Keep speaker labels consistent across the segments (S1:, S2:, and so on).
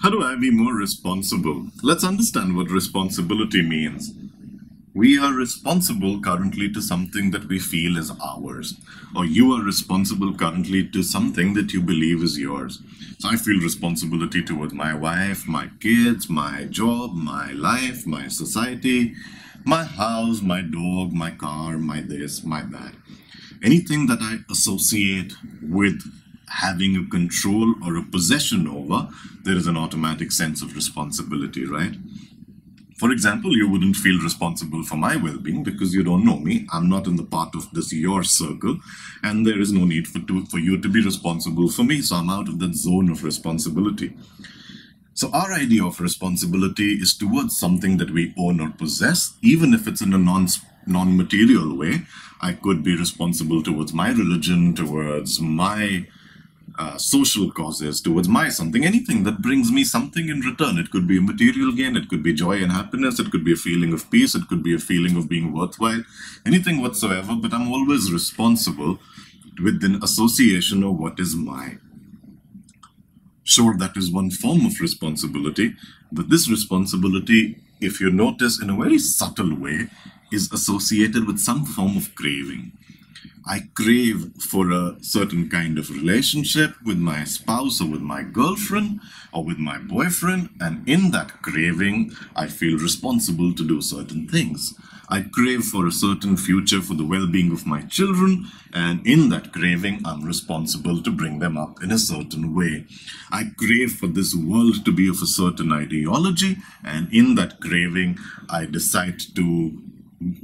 S1: How do I be more responsible? Let's understand what responsibility means. We are responsible currently to something that we feel is ours, or you are responsible currently to something that you believe is yours. So I feel responsibility towards my wife, my kids, my job, my life, my society, my house, my dog, my car, my this, my that. Anything that I associate with having a control or a possession over, there is an automatic sense of responsibility, right? For example, you wouldn't feel responsible for my well-being because you don't know me. I'm not in the part of this your circle, and there is no need for you to be responsible for me. So I'm out of that zone of responsibility. So our idea of responsibility is towards something that we own or possess, even if it's in a non-material way. I could be responsible towards my religion, towards my social causes, towards my something, anything that brings me something in return. It could be a material gain, it could be joy and happiness, it could be a feeling of peace, it could be a feeling of being worthwhile, anything whatsoever, but I'm always responsible with an association of what is mine. Sure, that is one form of responsibility, but this responsibility, if you notice in a very subtle way, is associated with some form of craving. I crave for a certain kind of relationship with my spouse or with my girlfriend or with my boyfriend, and in that craving, I feel responsible to do certain things. I crave for a certain future for the well-being of my children, and in that craving, I'm responsible to bring them up in a certain way. I crave for this world to be of a certain ideology, and in that craving, I decide to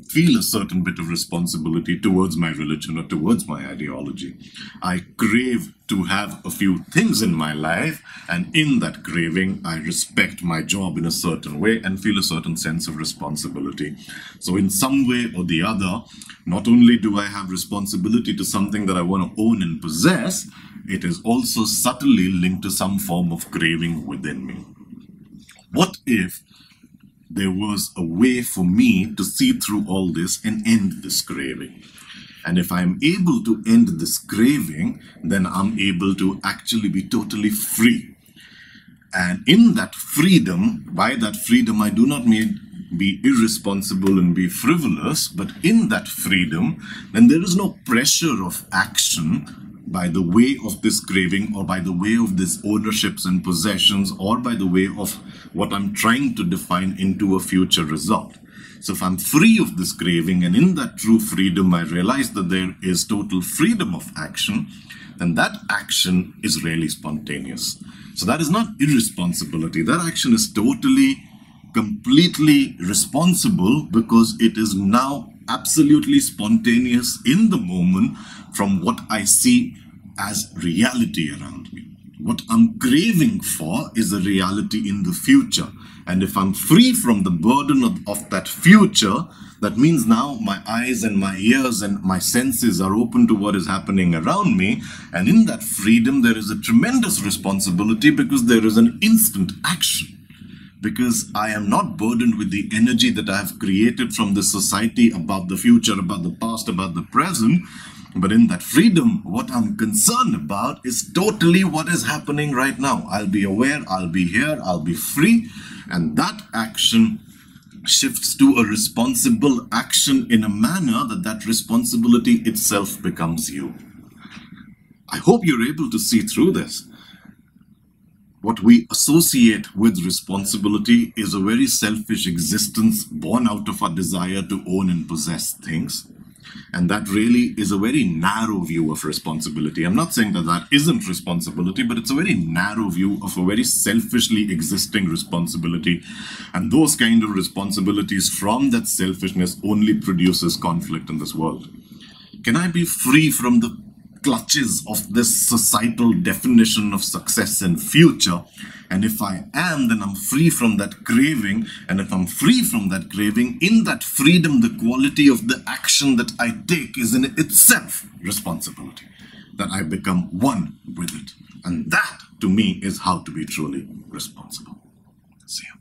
S1: feel a certain bit of responsibility towards my religion or towards my ideology. I crave to have a few things in my life, and in that craving, I respect my job in a certain way and feel a certain sense of responsibility. So in some way or the other, not only do I have responsibility to something that I want to own and possess, it is also subtly linked to some form of craving within me. What if there was a way for me to see through all this and end this craving? And if I'm able to end this craving, then I'm able to actually be totally free. And in that freedom, by that freedom, I do not mean be irresponsible and be frivolous, but in that freedom, then there is no pressure of action by the way of this craving or by the way of these ownerships and possessions or by the way of what I'm trying to define into a future result. So if I'm free of this craving and in that true freedom I realize that there is total freedom of action, then that action is really spontaneous. So that is not irresponsibility. That action is totally, completely responsible because it is now absolutely spontaneous in the moment from what I see as reality around me. What I'm craving for is a reality in the future. And if I'm free from the burden of that future, that means now my eyes and my ears and my senses are open to what is happening around me. And in that freedom, there is a tremendous responsibility because there is an instant action. Because I am not burdened with the energy that I have created from the society about the future, about the past, about the present. But in that freedom, what I'm concerned about is totally what is happening right now. I'll be aware, I'll be here, I'll be free. And that action shifts to a responsible action in a manner that that responsibility itself becomes you. I hope you're able to see through this. What we associate with responsibility is a very selfish existence born out of our desire to own and possess things. And that really is a very narrow view of responsibility. I'm not saying that that isn't responsibility, but it's a very narrow view of a very selfishly existing responsibility. And those kind of responsibilities from that selfishness only produces conflict in this world. Can I be free from the clutches of this societal definition of success and future? And if I am, then I'm free from that craving. And if I'm free from that craving, in that freedom, the quality of the action that I take is in itself responsibility. That I become one with it. And that, to me, is how to be truly responsible. See you.